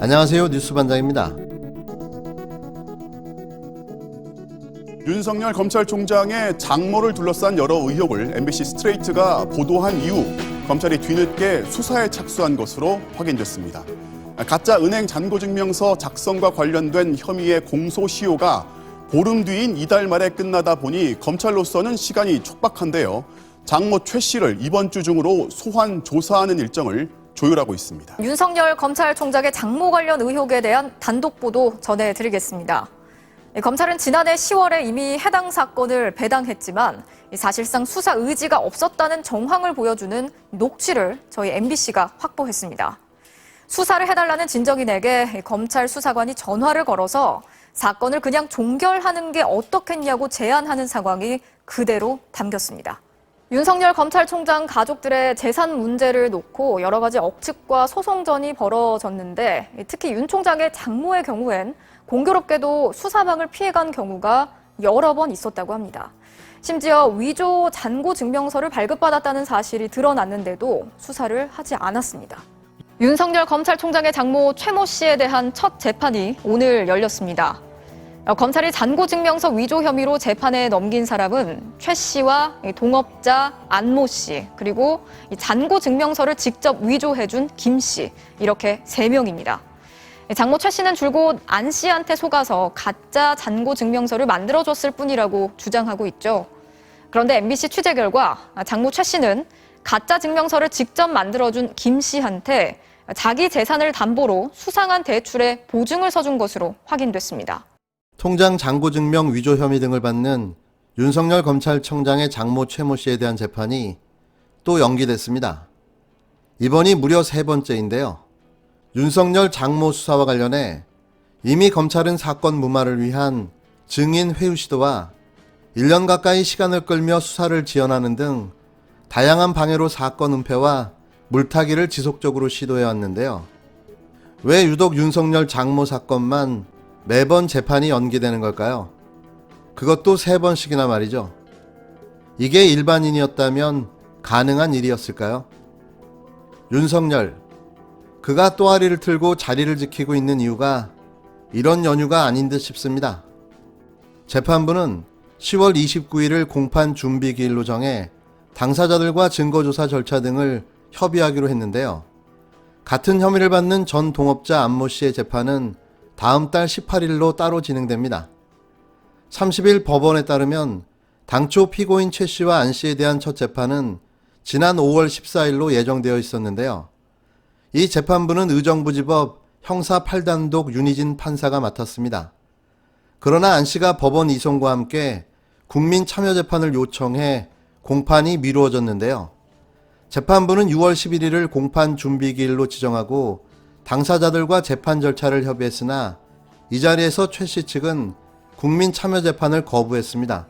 안녕하세요. 뉴스반장입니다. 윤석열 검찰총장의 장모를 둘러싼 여러 의혹을 MBC 스트레이트가 보도한 이후 검찰이 뒤늦게 수사에 착수한 것으로 확인됐습니다. 가짜 은행 잔고증명서 작성과 관련된 혐의의 공소시효가 보름 뒤인 이달 말에 끝나다 보니 검찰로서는 시간이 촉박한데요. 장모 최 씨를 이번 주 중으로 소환 조사하는 일정을 조율하고 있습니다. 윤석열 검찰총장의 장모 관련 의혹에 대한 단독 보도 전해드리겠습니다. 검찰은 지난해 10월에 이미 해당 사건을 배당했지만 사실상 수사 의지가 없었다는 정황을 보여주는 녹취를 저희 MBC가 확보했습니다. 수사를 해달라는 진정인에게 검찰 수사관이 전화를 걸어서 사건을 그냥 종결하는 게 어떻겠냐고 제안하는 상황이 그대로 담겼습니다. 윤석열 검찰총장 가족들의 재산 문제를 놓고 여러 가지 억측과 소송전이 벌어졌는데 특히 윤 총장의 장모의 경우엔 공교롭게도 수사망을 피해간 경우가 여러 번 있었다고 합니다. 심지어 위조 잔고 증명서를 발급받았다는 사실이 드러났는데도 수사를 하지 않았습니다. 윤석열 검찰총장의 장모 최모 씨에 대한 첫 재판이 오늘 열렸습니다. 검찰이 잔고증명서 위조 혐의로 재판에 넘긴 사람은 최 씨와 동업자 안모 씨, 그리고 잔고증명서를 직접 위조해준 김 씨, 이렇게 3명입니다. 장모 최 씨는 줄곧 안 씨한테 속아서 가짜 잔고증명서를 만들어줬을 뿐이라고 주장하고 있죠. 그런데 MBC 취재 결과 장모 최 씨는 가짜 증명서를 직접 만들어준 김 씨한테 자기 재산을 담보로 수상한 대출에 보증을 서준 것으로 확인됐습니다. 통장 잔고증명 위조 혐의 등을 받는 윤석열 검찰총장의 장모 최모 씨에 대한 재판이 또 연기됐습니다. 이번이 무려 3번째인데요. 윤석열 장모 수사와 관련해 이미 검찰은 사건 무마를 위한 증인 회유 시도와 1년 가까이 시간을 끌며 수사를 지연하는 등 다양한 방해로 사건 은폐와 물타기를 지속적으로 시도해왔는데요. 왜 유독 윤석열 장모 사건만 매번 재판이 연기되는 걸까요? 그것도 3번씩이나 말이죠. 이게 일반인이었다면 가능한 일이었을까요? 윤석열, 그가 또아리를 틀고 자리를 지키고 있는 이유가 이런 연유가 아닌 듯 싶습니다. 재판부는 10월 29일을 공판 준비 기일로 정해 당사자들과 증거조사 절차 등을 협의하기로 했는데요. 같은 혐의를 받는 전 동업자 안모 씨의 재판은 다음 달 18일로 따로 진행됩니다. 30일 법원에 따르면 당초 피고인 최 씨와 안 씨에 대한 첫 재판은 지난 5월 14일로 예정되어 있었는데요. 이 재판부는 의정부지법 형사 8단독 윤희진 판사가 맡았습니다. 그러나 안 씨가 법원 이송과 함께 국민참여재판을 요청해 공판이 미루어졌는데요. 재판부는 6월 11일을 공판 준비기일로 지정하고 당사자들과 재판 절차를 협의했으나 이 자리에서 최 씨 측은 국민참여재판을 거부했습니다.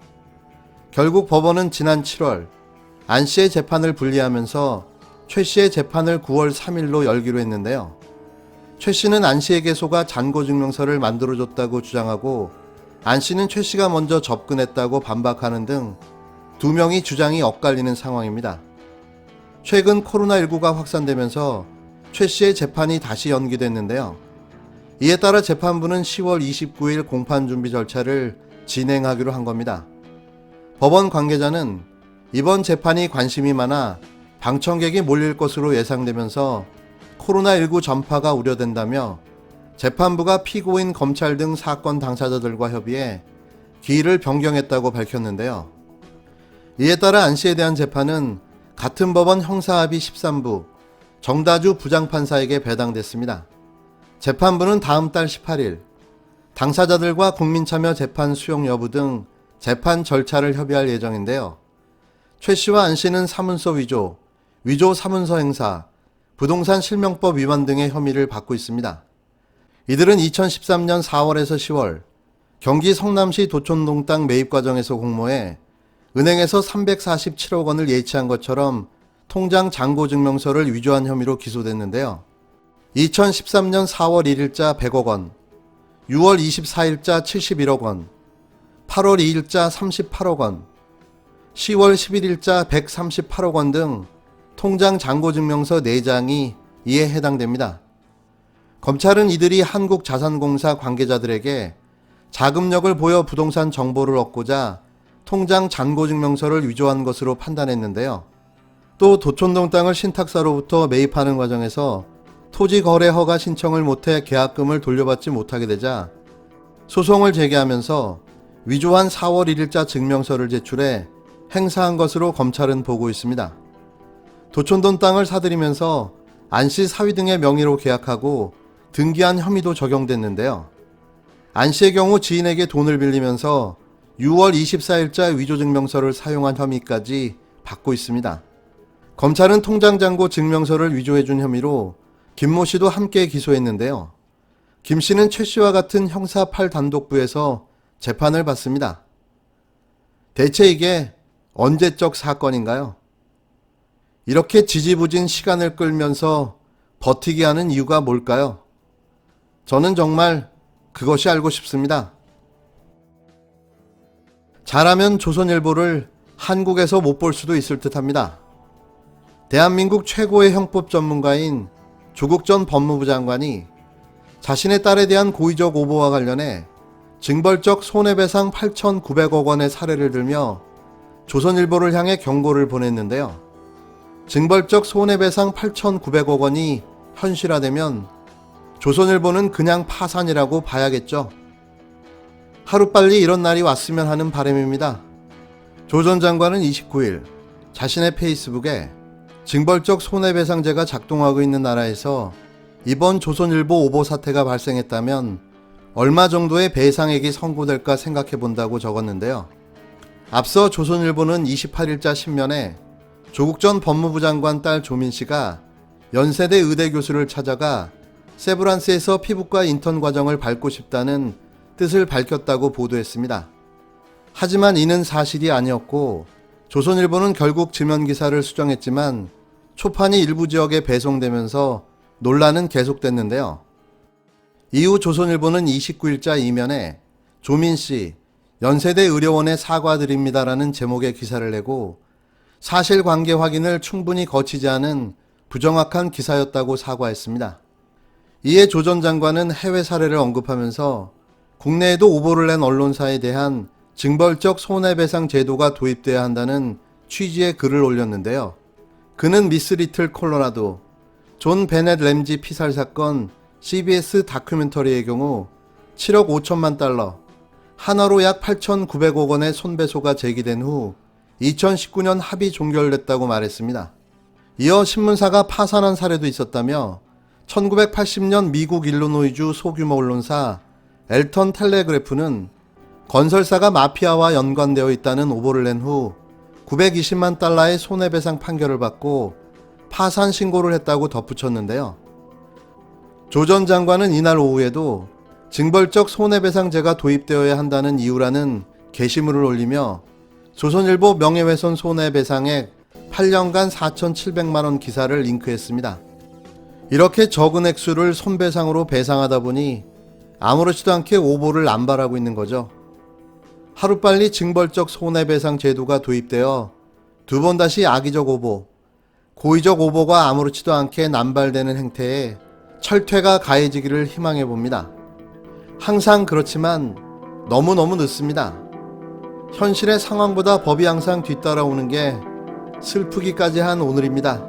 결국 법원은 지난 7월 안 씨의 재판을 분리하면서 최 씨의 재판을 9월 3일로 열기로 했는데요. 최 씨는 안 씨에게 속아 잔고증명서를 만들어줬다고 주장하고 안 씨는 최 씨가 먼저 접근했다고 반박하는 등 2명이 주장이 엇갈리는 상황입니다. 최근 코로나19가 확산되면서 최 씨의 재판이 다시 연기됐는데요. 이에 따라 재판부는 10월 29일 공판 준비 절차를 진행하기로 한 겁니다. 법원 관계자는 이번 재판이 관심이 많아 방청객이 몰릴 것으로 예상되면서 코로나19 전파가 우려된다며 재판부가 피고인 검찰 등 사건 당사자들과 협의해 기일을 변경했다고 밝혔는데요. 이에 따라 안 씨에 대한 재판은 같은 법원 형사합의 13부 정다주 부장판사에게 배당됐습니다. 재판부는 다음 달 18일 당사자들과 국민참여 재판 수용 여부 등 재판 절차를 협의할 예정인데요. 최 씨와 안 씨는 사문서 위조, 위조 사문서 행사, 부동산 실명법 위반 등의 혐의를 받고 있습니다. 이들은 2013년 4월에서 10월 경기 성남시 도촌동 땅 매입 과정에서 공모해 은행에서 347억 원을 예치한 것처럼 통장 잔고증명서를 위조한 혐의로 기소됐는데요. 2013년 4월 1일자 100억 원, 6월 24일자 71억 원, 8월 2일자 38억 원, 10월 11일자 138억 원 등 통장 잔고증명서 4장이 이에 해당됩니다. 검찰은 이들이 한국자산공사 관계자들에게 자금력을 보여 부동산 정보를 얻고자 통장 잔고증명서를 위조한 것으로 판단했는데요. 또 도촌동 땅을 신탁사로부터 매입하는 과정에서 토지거래 허가 신청을 못해 계약금을 돌려받지 못하게 되자 소송을 제기하면서 위조한 4월 1일자 증명서를 제출해 행사한 것으로 검찰은 보고 있습니다. 도촌동 땅을 사들이면서 안씨 사위 등의 명의로 계약하고 등기한 혐의도 적용됐는데요. 안씨의 경우 지인에게 돈을 빌리면서 6월 24일자 위조증명서를 사용한 혐의까지 받고 있습니다. 검찰은 통장잔고 증명서를 위조해준 혐의로 김모 씨도 함께 기소했는데요. 김 씨는 최 씨와 같은 형사 8단독부에서 재판을 받습니다. 대체 이게 언제적 사건인가요? 이렇게 지지부진 시간을 끌면서 버티게 하는 이유가 뭘까요? 저는 정말 그것이 알고 싶습니다. 잘하면 조선일보를 한국에서 못 볼 수도 있을 듯합니다. 대한민국 최고의 형법 전문가인 조국 전 법무부 장관이 자신의 딸에 대한 고의적 오보와 관련해 징벌적 손해배상 8,900억 원의 사례를 들며 조선일보를 향해 경고를 보냈는데요. 징벌적 손해배상 8,900억 원이 현실화되면 조선일보는 그냥 파산이라고 봐야겠죠. 하루빨리 이런 날이 왔으면 하는 바람입니다. 조 전 장관은 29일 자신의 페이스북에 징벌적 손해배상제가 작동하고 있는 나라에서 이번 조선일보 오보 사태가 발생했다면 얼마 정도의 배상액이 선고될까 생각해 본다고 적었는데요. 앞서 조선일보는 28일자 신면에 조국 전 법무부 장관 딸 조민 씨가 연세대 의대 교수를 찾아가 세브란스에서 피부과 인턴 과정을 밟고 싶다는 뜻을 밝혔다고 보도했습니다. 하지만 이는 사실이 아니었고 조선일보는 결국 지면 기사를 수정했지만 초판이 일부 지역에 배송되면서 논란은 계속됐는데요. 이후 조선일보는 29일자 이면에 조민 씨, 연세대 의료원에 사과드립니다라는 제목의 기사를 내고 사실관계 확인을 충분히 거치지 않은 부정확한 기사였다고 사과했습니다. 이에 조 전 장관은 해외 사례를 언급하면서 국내에도 오보를 낸 언론사에 대한 징벌적 손해배상 제도가 도입돼야 한다는 취지의 글을 올렸는데요. 그는 미스 리틀 콜로라도, 존 베넷 램지 피살 사건 CBS 다큐멘터리의 경우 7억 5천만 달러, 한화로 약 8,900억 원의 손배소가 제기된 후 2019년 합의 종결됐다고 말했습니다. 이어 신문사가 파산한 사례도 있었다며 1980년 미국 일리노이주 소규모 언론사 엘턴 텔레그래프는 건설사가 마피아와 연관되어 있다는 오보를 낸 후 920만 달러의 손해배상 판결을 받고 파산 신고를 했다고 덧붙였는데요. 조 전 장관은 이날 오후에도 징벌적 손해배상제가 도입되어야 한다는 이유라는 게시물을 올리며 조선일보 명예훼손 손해배상액 8년간 4,700만 원 기사를 링크했습니다. 이렇게 적은 액수를 손배상으로 배상하다 보니 아무렇지도 않게 오보를 남발하고 있는 거죠. 하루빨리 징벌적 손해배상 제도가 도입되어 두 번 다시 악의적 오보, 고의적 오보가 아무렇지도 않게 남발되는 행태에 철퇴가 가해지기를 희망해 봅니다. 항상 그렇지만 너무너무 늦습니다. 현실의 상황보다 법이 항상 뒤따라오는 게 슬프기까지 한 오늘입니다.